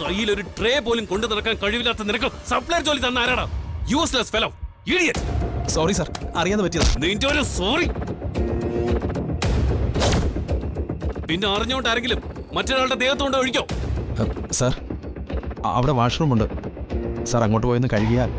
കയ്യിലൊരു ട്രേ പോലും കൊണ്ടു നടക്കാൻ കഴിവില്ലാത്ത നിനക്ക് സപ്ലൈർ ജോലി തന്ന ആരാടാ? Useless fellow, idiot. Sorry sir, അറിയാതെ പറ്റിയത്. നിന്റെ ഒരു സോറി. പിന്നെ അറിഞ്ഞോണ്ട് ആരെങ്കിലും മറ്റൊരാളുടെ ദേഹത്തോണ്ട് ഒഴിക്കോ? സാർ, അവിടെ വാഷ്റൂം ഉണ്ട് സാർ, അങ്ങോട്ട് പോയൊന്ന് കഴുകിയാൽ.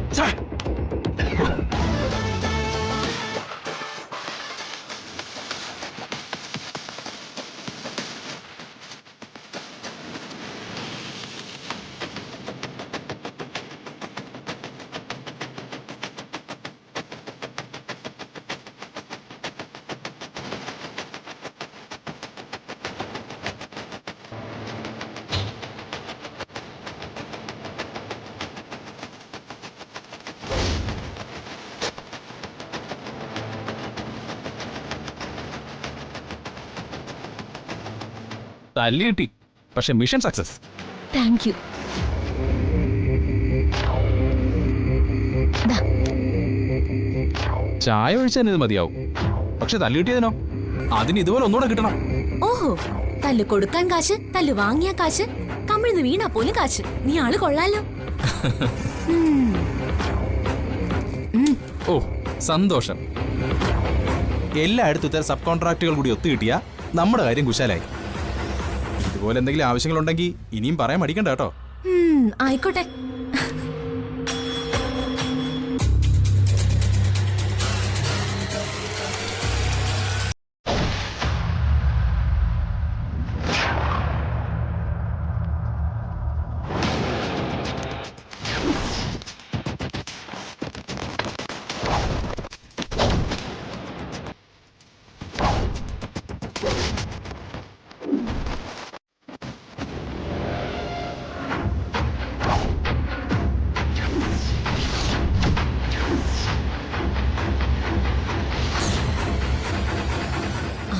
തല്ലി കിട്ടി, പക്ഷെ മിഷൻ സക്സസ്. Thank you. ചായ ഒഴിച്ചത് മതിയാവും, പക്ഷെ തല്ലി കിട്ടിയതിനോ? അതിന് ഇതുപോലെ ഒന്നുകൂടെ കിട്ടണം. ഓഹോ, തല്ല് കൊടുക്കാൻ കാശ്, തല്ല് വാങ്ങിയ കാശ്, കമിഴ്ന്ന് വീണാ പോലും കാശ്. നീ ആള് കൊള്ളാലോ. ഓ സന്തോഷം. എല്ലായിടത്തും ഇത്തരം സബ് കോൺട്രാക്റ്റുകൾ കൂടി ഒത്തുകിട്ടിയാ നമ്മുടെ കാര്യം കുശാലായി. ഇതുപോലെ എന്തെങ്കിലും ആവശ്യങ്ങളുണ്ടെങ്കിൽ ഇനിയും പറയാൻ മടിക്കണ്ട കേട്ടോ. ആയിക്കോട്ടെ.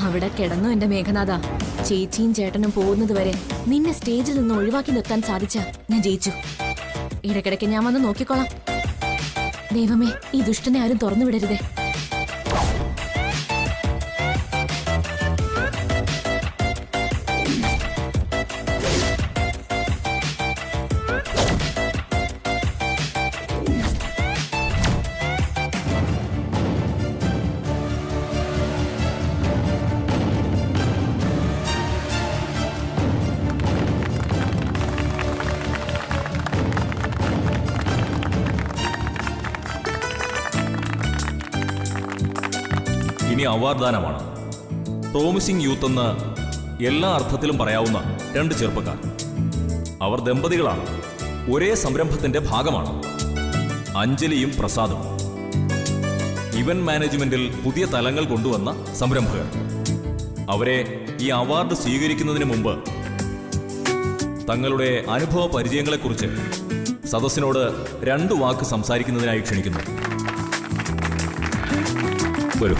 അവിടെ കിടന്നു എന്റെ മേഘനാഥ. ചേച്ചിയും ചേട്ടനും പോകുന്നത് വരെ നിന്നെ സ്റ്റേജിൽ നിന്ന് ഒഴിവാക്കി നിർത്താൻ സാധിച്ച ഞാൻ ജയിച്ചു. ഇടയ്ക്കിടയ്ക്ക് ഞാൻ വന്ന് നോക്കിക്കോളാം. ദൈവമേ, ഈ ദുഷ്ടനെ ആരും തുറന്നു വിടരുതേ. ഇനി അവാർഡ് ദാനമാണ്. പ്രോമിസിംഗ് യൂത്ത് എന്ന് എല്ലാ അർത്ഥത്തിലും പറയാവുന്ന രണ്ട് ചെറുപ്പക്കാർ. അവർ ദമ്പതികളാണ്, ഒരേ സംരംഭത്തിന്റെ ഭാഗമാണ്. അഞ്ജലിയും പ്രസാദും. ഇവന്റ് മാനേജ്മെന്റിൽ പുതിയ തലങ്ങൾ കൊണ്ടുവന്ന സംരംഭകർ. അവരെ ഈ അവാർഡ് സ്വീകരിക്കുന്നതിന് മുമ്പ് തങ്ങളുടെ അനുഭവ പരിചയങ്ങളെക്കുറിച്ച് സദസ്സിനോട് 2 വാക്ക് സംസാരിക്കുന്നതിനായി ക്ഷണിക്കുന്നു. വരൂ.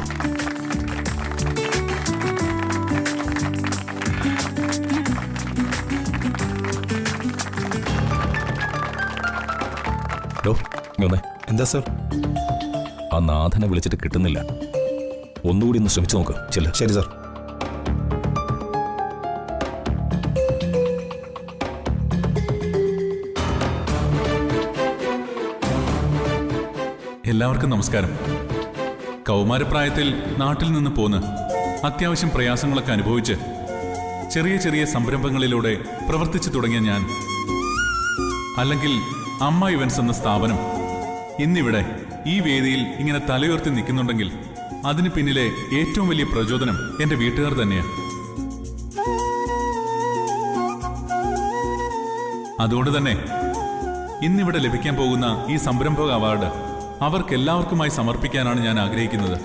എന്താ സർ? ആ നാഥനെ വിളിച്ചിട്ട് കിട്ടുന്നില്ല. ഒന്നുകൂടി ഒന്ന് ശ്രമിച്ചു നോക്ക്. ചെല്ല. ശരി സർ. എല്ലാവർക്കും നമസ്കാരം. കൗമാരപ്രായത്തിൽ നാട്ടിൽ നിന്ന് പോന്ന് അത്യാവശ്യം പ്രയാസങ്ങളൊക്കെ അനുഭവിച്ച് ചെറിയ ചെറിയ സംരംഭങ്ങളിലൂടെ പ്രവർത്തിച്ചു തുടങ്ങിയ ഞാൻ, അല്ലെങ്കിൽ അമ്മ ഇവന്റ്സ് എന്ന സ്ഥാപനം ഇന്നിവിടെ ഈ വേദിയിൽ ഇങ്ങനെ തലയുയർത്തി നിൽക്കുന്നുണ്ടെങ്കിൽ അതിന് പിന്നിലെ ഏറ്റവും വലിയ പ്രചോദനം എന്റെ വീട്ടുകാർ തന്നെയാണ്. അതുകൊണ്ട് തന്നെ ഇന്നിവിടെ ലഭിക്കാൻ പോകുന്ന ഈ സംരംഭക അവാർഡ് അവർക്കെല്ലാവർക്കുമായി സമർപ്പിക്കാനാണ് ഞാൻ ആഗ്രഹിക്കുന്നത്.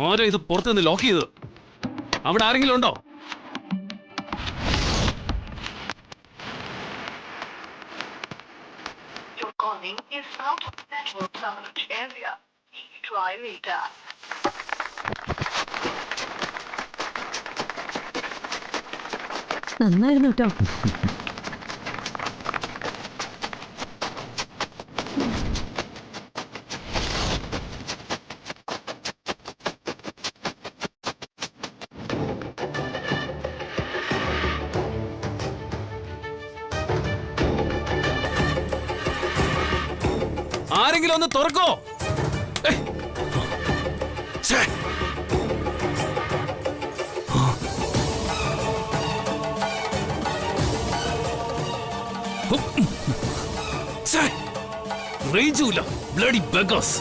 ആരാ ഇത് പുറത്തുനിന്ന് ലോക്ക് ചെയ്തത്? അവിടെ ആരെങ്കിലും ഉണ്ടോ? calling is out of network coverage area. Try later. നന്നായിരുന്നു കേട്ടോ. ആരെങ്കിലും ഒന്ന് തുറക്കോ. ഛേ. ഛേ. റേഞ്ചുമില്ല. Bloody buggers.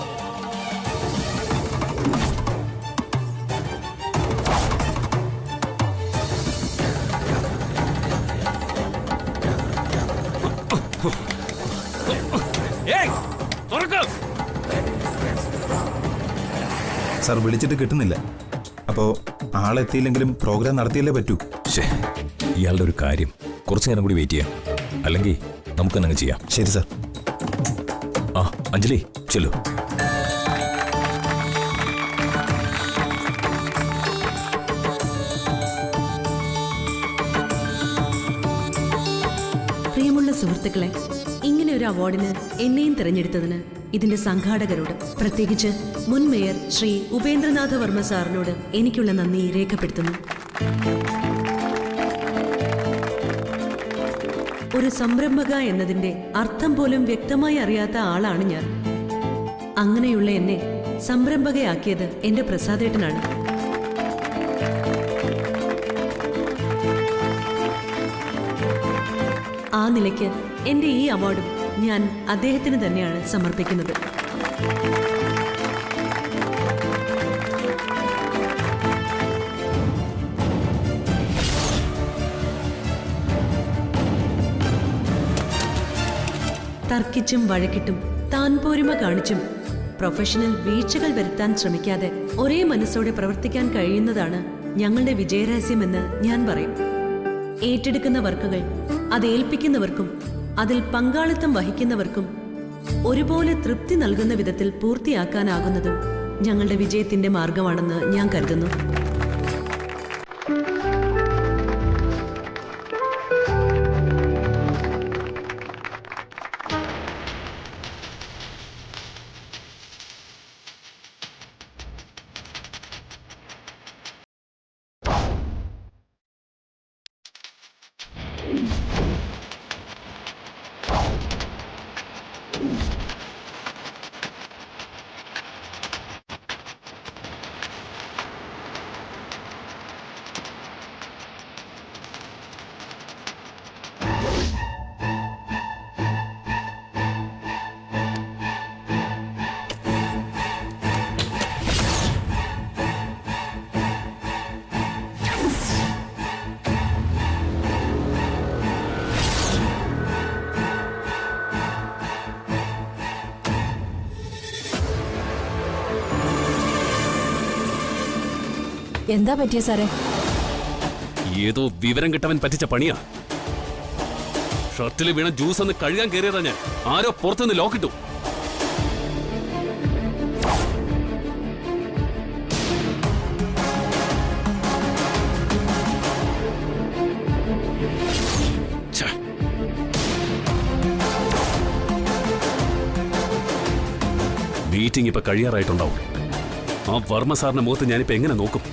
ഏയ്, തുറക്ക്. സാർ വിളിച്ചിട്ട് കിട്ടുന്നില്ല. അപ്പോൾ ആളെത്തിയില്ലെങ്കിലും പ്രോഗ്രാം നടത്തിയല്ലേ പറ്റൂ. ശേ, ഇയാളുടെ ഒരു കാര്യം, കുറച്ചു നേരം കൂടി വെയിറ്റ് ചെയ്യാം, അല്ലെങ്കിൽ നമുക്ക് തന്നെ ചെയ്യാം. ശരി സാർ. ആ അഞ്ജലി ചെല്ലു. പ്രിയമുള്ള സുഹൃത്തുക്കളെ, ഇങ്ങനെ ഒരു അവാർഡിന് എന്നെയും തിരഞ്ഞെടുത്തതിന് ഇതിന്റെ സംഘാടകരോട്, പ്രത്യേകിച്ച് മുൻ മേയർ ശ്രീ ഉപേന്ദ്രനാഥ വർമ്മ സാറിനോട് എനിക്കുള്ള നന്ദി രേഖപ്പെടുത്തുന്നു. ഒരു സംരംഭക എന്നതിന്റെ അർത്ഥം പോലും വ്യക്തമായി അറിയാത്ത ആളാണ് ഞാൻ. അങ്ങനെയുള്ള എന്നെ സംരംഭകയാക്കിയത് എന്റെ പ്രസാദേട്ടനാണ്. ആ നിലയ്ക്ക് എന്റെ ഈ അവാർഡും ഞാൻ അദ്ദേഹത്തിന് തന്നെയാണ് സമർപ്പിക്കുന്നത്. തർക്കിച്ചും വഴക്കിട്ടും താൻ പോരുമ കാണിച്ചും പ്രൊഫഷണൽ വീഴ്ചകൾ വരുത്താൻ ശ്രമിക്കാതെ ഒരേ മനസ്സോടെ പ്രവർത്തിക്കാൻ കഴിയുന്നതാണ് ഞങ്ങളുടെ വിജയരഹസ്യമെന്ന് ഞാൻ പറയും. ഏറ്റെടുക്കുന്ന വർക്കുകൾ അത് ഏൽപ്പിക്കുന്നവർക്കും അതിൽ പങ്കാളിത്തം വഹിക്കുന്നവർക്കും ഒരുപോലെ തൃപ്തി നൽകുന്ന വിധത്തിൽ പൂർത്തിയാക്കാനാകുന്നതും ഞങ്ങളുടെ വിജയത്തിന്റെ മാർഗമാണെന്ന് ഞാൻ കരുതുന്നു. എന്താ പറ്റിയ സാറേ? ഏതോ വിവരം കിട്ടവൻ പറ്റിച്ച പണിയാ. ഷർട്ടിൽ വീണ ജ്യൂസ് ഒന്ന് കഴുകാൻ കയറിയതാ ഞാൻ. ആരോ പുറത്തുനിന്ന് ലോക്കിട്ടു. മീറ്റിംഗ് ഇപ്പൊ കഴിയാറായിട്ടുണ്ടാവും. ആ വർമ്മ സാറിന്റെ മുഖത്ത് ഞാനിപ്പോ എങ്ങനെ നോക്കും?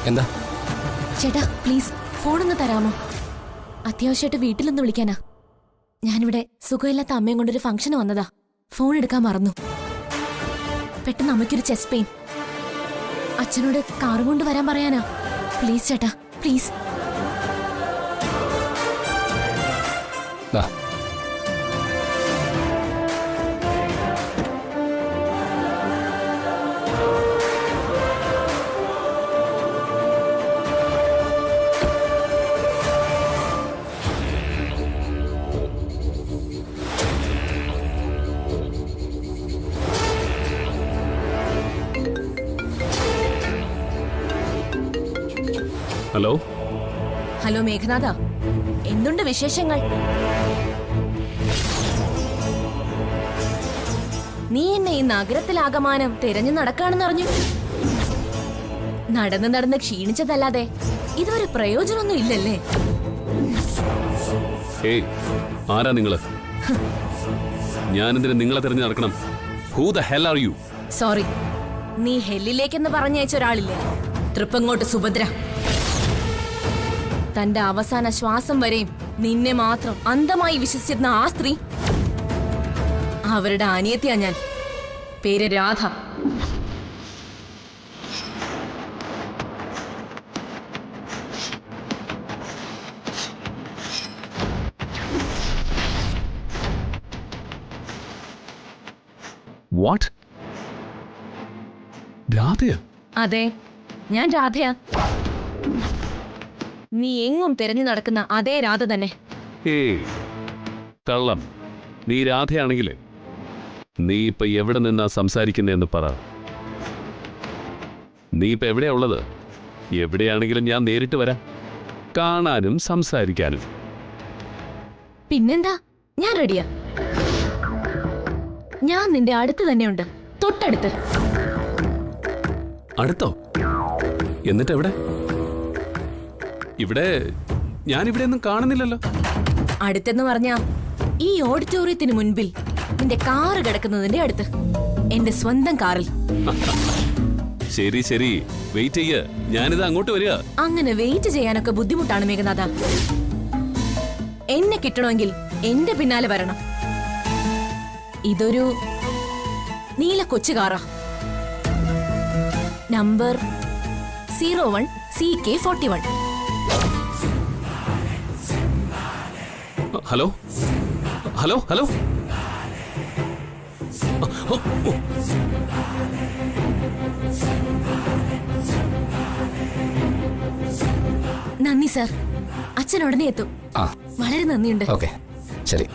എന്താ? ചേട്ടാ പ്ലീസ് ഫോണൊന്ന് തരാമോ? അത്യാവശ്യമായിട്ട് വീട്ടിലൊന്ന് വിളിക്കാനാ. ഞാനിവിടെ സുഖമില്ലാത്ത അമ്മയും കൊണ്ടൊരു ഫംഗ്ഷന് വന്നതാ. ഫോൺ എടുക്കാൻ മറന്നു. പെട്ടെന്ന് അമ്മയ്ക്കൊരു ചെസ്റ്റ് പെയിൻ. അച്ഛനോട് കാർ കൊണ്ട് വരാൻ പറയാനാ. പ്ലീസ് ചേട്ടാ പ്ലീസ്. ദാ. ഹലോ ഹലോ മേഘനാഥ, എന്തുണ്ട് വിശേഷങ്ങൾ? നീ എന്നെ ഈ നഗരത്തിലാകമാനം തിരഞ്ഞു നടക്കാണെന്നറിഞ്ഞു. നടന്ന് നടന്ന് ക്ഷീണിച്ചതല്ലാതെ ഇതുവരെ പ്രയോജനമൊന്നും ഇല്ലല്ലേ? ഏയ്, ആരാ നിങ്ങള്? ഞാനെന്തിന് നിങ്ങളെ തിരഞ്ഞു നടക്കണം? Who the hell are you? Sorry, നീ ഹെല്ലിലേക്കെന്ന് പറഞ്ഞയച്ച ഒരാളില്ലേ, തൃപ്പങ്ങോട്ട് സുഭദ്ര. തന്റെ അവസാന ശ്വാസം വരെയും നിന്നെ മാത്രം അന്ധമായി വിശ്വസിച്ചിരുന്ന ആ സ്ത്രീ, അവരുടെ അനിയത്തിയാ ഞാൻ. പേര് രാധ. വാട്ട്? രാധയോ? അതെ, ഞാൻ രാധയാ. നീ എങ്ങും തിരഞ്ഞു നടക്കുന്ന അതേ രാധ തന്നെ. ഏയ് കള്ളം. നീ രാധയാണെങ്കിലേ നീ ഇപ്പൊ എവിടെ നിന്നാ സംസാരിക്കുന്നതെന്ന് പറ. നീ ഇപ്പൊ എവിടെയാ ഉള്ളത്? എവിടെയാണെങ്കിലും ഞാൻ നേരിട്ട് വരാം, കാണാനും സംസാരിക്കാനും. പിന്നെന്താ, ഞാൻ റെഡിയാ. ഞാൻ നിന്റെ അടുത്ത് തന്നെയുണ്ട്, തൊട്ടടുത്ത്. അടുത്തോ? എന്നിട്ട് എവിടെ? ഇവിടെ ഞാനിവിടെ ഒന്നും കാണുന്നില്ലല്ലോ. അടുത്തെന്ന് പറഞ്ഞാ ഈ ഓഡിറ്റോറിയത്തിന് മുൻപിൽ നിന്റെ കാറ് കിടക്കുന്നതിന്റെ അടുത്ത്, എന്റെ സ്വന്തം കാറിൽ. ശരി ശരി, വെയിറ്റ് ചെയ്യ, ഞാനിത് അങ്ങോട്ട് വരിക. അങ്ങനെ വെയിറ്റ് ചെയ്യാനൊക്കെ ബുദ്ധിമുട്ടാണ് മേഘനാഥ. എന്നെ കിട്ടണമെങ്കിൽ എന്റെ പിന്നാലെ വരണം. ഇതൊരു നീല കൊച്ചു കാറാ, number 01 CK41. Hello hello hello. നന്ദി സർ, അച്ഛൻ ഉടനെ എത്തും. ആ, വളരെ നന്ദിയുണ്ട്. ഓക്കെ, ശരി.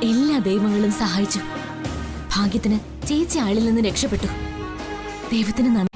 എല്ലാ ദൈവങ്ങളും സഹായിച്ചു. ഭാഗ്യത്തിന് ചേച്ചി ആളിൽ നിന്ന് രക്ഷപ്പെട്ടു. ദൈവത്തിന് നന്ദി.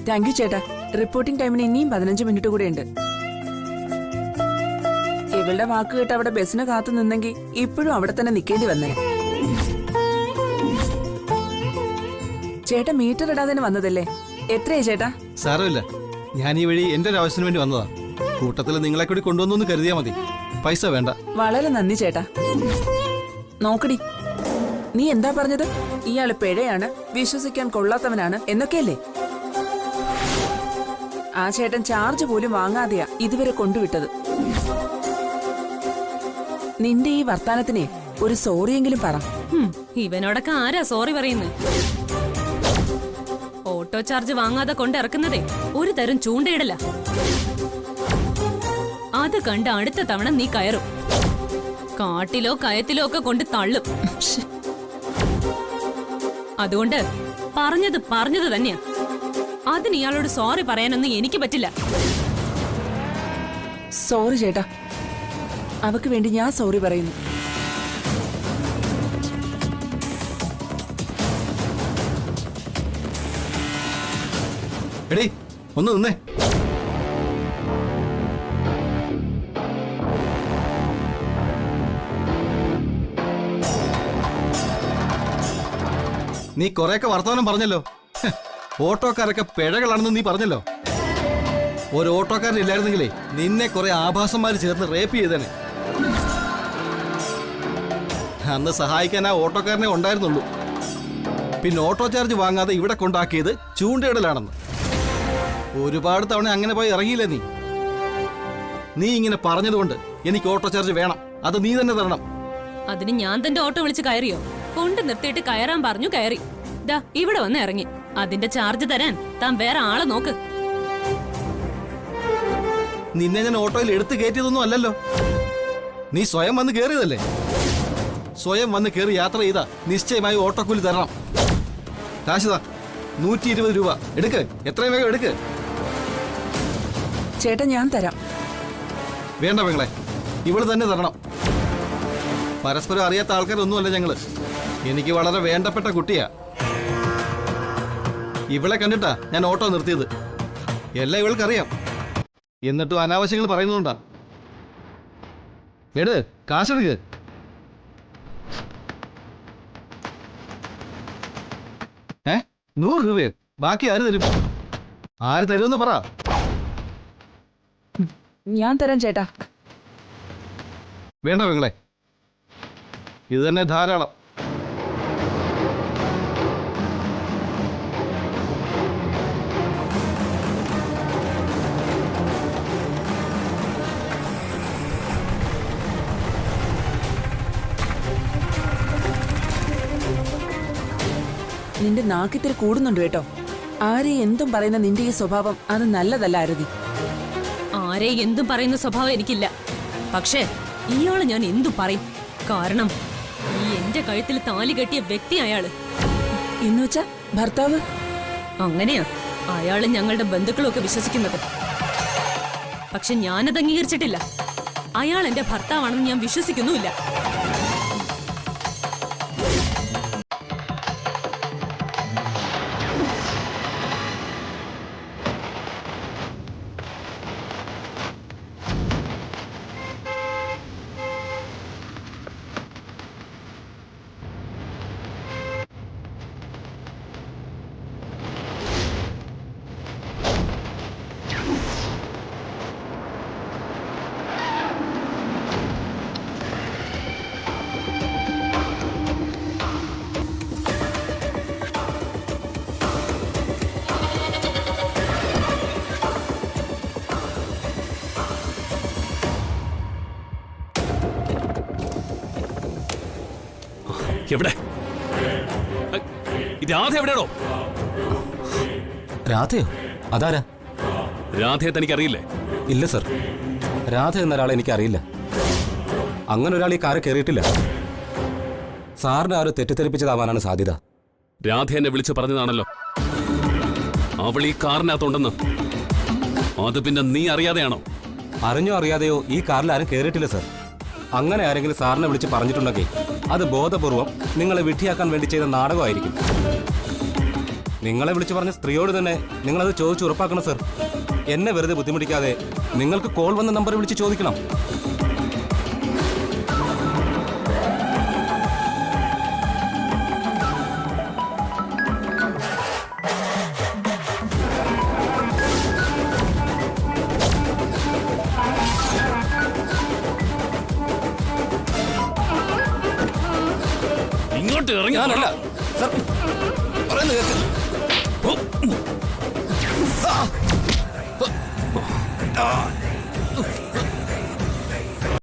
താങ്ക് യു ചേട്ടാ. റിപ്പോർട്ടിംഗ് ടൈമിന് ഇനിയും 15 മിനിറ്റ് കൂടെ ഉണ്ട്. ഇവളുടെ വാക്ക് കേട്ട് അവിടെ ബസ്സിന് കാത്തു നിന്നെങ്കിൽ ഇപ്പോഴും അവിടെ തന്നെ നിൽക്കേണ്ടി വന്നേ. ചേട്ടാ മീറ്റർ ഇടാതെ വന്നതല്ലേ? എത്രയാ ചേട്ടാ? സാരമില്ല, ഞാൻ ഈ വഴി എന്റെ ഒരു ആവശ്യത്തിന് വേണ്ടി വന്നതാ. കൂട്ടത്തിൽ നിങ്ങളെ കൂടി കൊണ്ടുവന്നു കരുതിയാ മതി. പൈസ വേണ്ട. വളരെ നന്ദി ചേട്ടാ. നോക്കടി, നീ എന്താ പറഞ്ഞത്? ഇയാള് പിഴയാണ്, വിശ്വസിക്കാൻ കൊള്ളാത്തവനാണ് എന്നൊക്കെയല്ലേ? ആ ചേട്ടൻ ചാർജ് പോലും വാങ്ങാതെയാ ഇതുവരെ കൊണ്ടുവിട്ടത്. നിന്റെ ഈ വർത്താനത്തിനെ ഒരു സോറിയെങ്കിലും പറ. ഇവനോടൊക്കെ ആരാ സോറി പറയുന്നത്? ഓട്ടോ ചാർജ് വാങ്ങാതെ കൊണ്ടിറക്കുന്നതേ ഒരു തരം ചൂണ്ടയിടല. അത് കണ്ട് അടുത്ത തവണ നീ കയറും. കാട്ടിലോ കയത്തിലോ ഒക്കെ കൊണ്ട് തള്ളും. അതുകൊണ്ട് പറഞ്ഞത് തന്നെയാ. അതിന് ഇയാളോട് സോറി പറയാനൊന്നും എനിക്ക് പറ്റില്ല. സോറി ചേട്ടാ, അവക്ക് വേണ്ടി ഞാൻ സോറി പറയുന്നു. എടീ ഒന്ന് നിന്നേ. നീ കുറെയൊക്കെ വർത്തമാനം പറഞ്ഞല്ലോ. ഓട്ടോക്കാരൊക്കെ പിഴകളാണെന്ന് നീ പറഞ്ഞല്ലോ. ഒരു ഓട്ടോക്കാരൻ ഇല്ലായിരുന്നെങ്കിലേ നിന്നെ കുറെ ആഭാസന്മാർ ചേർന്ന് റേപ്പ് ചെയ്തേനെ. അന്ന് സഹായിക്കാൻ ആ ഓട്ടോക്കാരനെ ഉണ്ടായിരുന്നുള്ളൂ. പിന്നെ ഓട്ടോ ചാർജ് വാങ്ങാതെ ഇവിടെ കൊണ്ടാക്കിയത് ചൂണ്ടയിടലാണെന്ന്. ഒരുപാട് തവണ അങ്ങനെ പോയി ഇറങ്ങിയില്ലേ നീ? നീ ഇങ്ങനെ പറഞ്ഞതുകൊണ്ട് എനിക്ക് ഓട്ടോ ചാർജ് വേണം. അത് നീ തന്നെ തരണം. അതിന് ഞാൻ തന്റെ ഓട്ടോ വിളിച്ച് കയറിയോ? കൊണ്ട് നിർത്തിയിട്ട് കയറാൻ പറഞ്ഞു കയറി. ദാ ഇവിടെ വന്ന് ഇറങ്ങി. അതിന്റെ ചാർജ് തരാൻ താൻ വേറെ ആളെ നോക്ക്. നിന്നെ ഞാൻ ഓട്ടോയിൽ എടുത്തു കയറ്റിയതൊന്നും അല്ലല്ലോ. നീ സ്വയം വന്ന് കയറിയതല്ലേ? സ്വയം വന്ന് കയറി യാത്ര ചെയ്താ നിശ്ചയമായി ഓട്ടോക്കൂലി തരണം. കാശിതാ 120 രൂപ എടുക്ക്. എത്രയും വേഗം എടുക്ക്. ചേട്ടാ ഞാൻ തരാം. വേണ്ട പെങ്ങളെ, ഇവള് തന്നെ തരണം. പരസ്പരം അറിയാത്ത ആൾക്കാരൊന്നുമല്ല ഞങ്ങള്. എനിക്ക് വളരെ വേണ്ടപ്പെട്ട കുട്ടിയാ. ഇവളെ കണ്ടിട്ടാ ഞാൻ ഓട്ടോ നിർത്തിയത്. എല്ലാം ഇവൾക്കറിയാം. എന്നിട്ടും അനാവശ്യങ്ങൾ പറയുന്നുണ്ടാ. എട് കാശെടുക്ക്. ഏ 100 രൂപയോ? ബാക്കി ആര് തരും? ആര് തരുമെന്ന് പറ. ഞാൻ തരാം ചേട്ടാ. വേണ്ട പെങ്ങളെ, ഇത് തന്നെ ധാരാളം. നിന്റെ നാക്കിത്തിരി കൂടുന്നുണ്ട് കേട്ടോ. ആരെയും എന്തും പറയുന്ന നിന്റെ ഈ സ്വഭാവം അത് നല്ലതല്ല അരുതി. ആരെ എന്തും പറയുന്ന സ്വഭാവം എനിക്കില്ല. പക്ഷേ ഇയാള് ഞാൻ എന്തു പറയും? കാരണം ഈ എന്റെ കഴുത്തിൽ താലി കെട്ടിയ വ്യക്തി അയാള്. എന്നുവെച്ചാ ഭർത്താവ്? അങ്ങനെയാ അയാള് ഞങ്ങളുടെ ബന്ധുക്കളൊക്കെ വിശ്വസിക്കുന്നത്. പക്ഷെ ഞാനത് അംഗീകരിച്ചിട്ടില്ല. അയാൾ എന്റെ ഭർത്താവാണെന്ന് ഞാൻ വിശ്വസിക്കുന്നുമില്ല. എവിടെ രാധ? എവിടെയാണോ രാധയോ? അതാരാ? രാധയെ തനിക്കറിയില്ലേ? ഇല്ല സർ, രാധ എന്നൊരാളെ എനിക്കറിയില്ല. അങ്ങനെ ഒരാൾ ഈ കാറ് കയറിയിട്ടില്ല. സാറിന് ആരും തെറ്റിദ്ധരിപ്പിച്ചതാവാനാണ് സാധ്യത. രാധ എന്നെ വിളിച്ചു പറഞ്ഞതാണല്ലോ അവൾ ഈ കാറിനകത്തുണ്ടെന്ന്. അത് പിന്നെ നീ അറിയാതെയാണോ? അറിഞ്ഞോ അറിയാതെയോ ഈ കാറിൽ ആരും കയറിയിട്ടില്ല സർ. അങ്ങനെ ആരെങ്കിലും സാറിനെ വിളിച്ച് പറഞ്ഞിട്ടുണ്ടെങ്കിൽ അത് ബോധപൂർവം നിങ്ങളെ വിഡ്ഢിയാക്കാൻ വേണ്ടി ചെയ്ത നാടകമായിരിക്കും. നിങ്ങളെ വിളിച്ചു പറഞ്ഞ സ്ത്രീയോട് തന്നെ നിങ്ങളത് ചോദിച്ച് ഉറപ്പാക്കണം സർ. എന്നെ വെറുതെ ബുദ്ധിമുട്ടിക്കാതെ നിങ്ങൾക്ക് കോൾ വന്ന നമ്പർ വിളിച്ച് ചോദിക്കണം. ഇങ്ങോട്ട് ഇറങ്ങി ഞാനല്ല സർ, പറയുന്നത് കേൾക്ക്. ആ